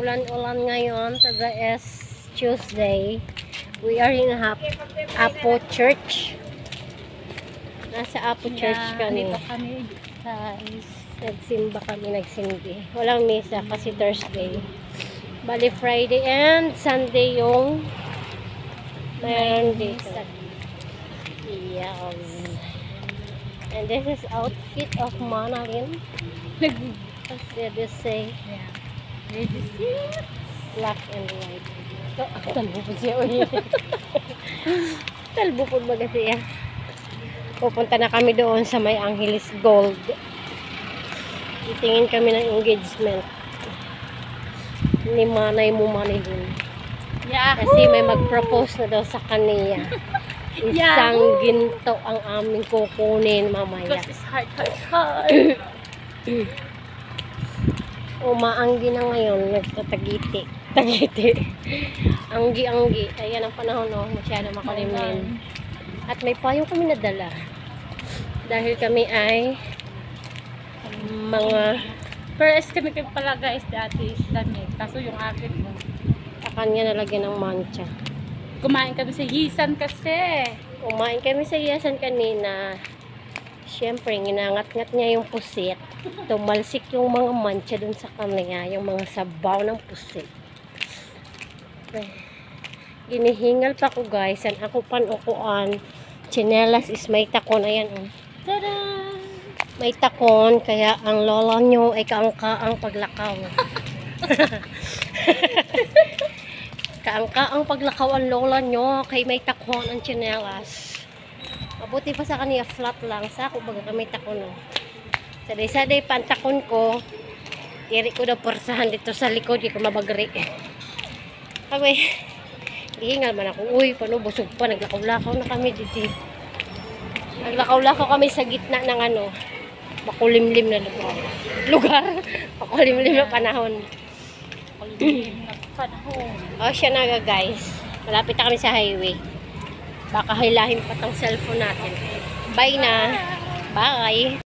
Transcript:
Maulan-ulan ngayon. Today is Tuesday. We are in Apo Church. Nasa Apo Church kami. Dito kami, guys. Nagsimba kami, nagsindi. Walang misa kasi Thursday. Bali Friday and Sunday yung mayroon dito. Yes. And this is outfit of Manalyn. As they say. Yeah. Ready, sit. Black and white. So, talbo po siya ulit. Talbo po ba kasi yan? Pupunta na kami doon sa may Angeles Gold. Itingin kami ng engagement ni Manay mo Manilyn. Yahoo! Kasi may mag-propose na daw sa kaniya. Isang ginto ang aming kukunin mamaya. Because it's hard. Umaanggi na ngayon, nagtatagiti. Anggi-anggi. Ayan ang panahon, no? Masyado makulimlim. At may payong kami nadala. Dahil kami ay mga First kami pala guys dati damit. Kaso yung akin mo. kanya nalagyan ng mancha. Kumain kami sa hisan kasi. Umain kami sa yasan kanina. Siyempre, ginangat-ngat niya yung pusit. Tumalsik yung mga mancha dun sa kanya. Yung mga sabaw ng pusit. Ginihingal pa ko guys. Ang ako panukuan. Chinelas is may takon. Ayan o. Tada! May takon. Kaya ang lola nyo ay kaangkaang paglakaw. Kaangkaang paglakaw ang lola nyo. Kay may takon ang chinelas. Mabuti pa sa kanya flat lang. Sa ako baga kami takon o. Saday-saday pantakon ko. Tiri ko daw porsahan dito sa likod. Di ko mabagri. Kami. Ihingal man ako. Uy, paano busog pa. Naglakaw-lakaw na kami dito. Naglakaw-lakaw kami sa gitna ng ano. Makulimlim na lugar. Makulimlim na panahon. Kulimlim na panahon. O siya na guys. Malapit na kami sa highway. Baka hilahin pa tang cellphone natin. Bye na. Bye.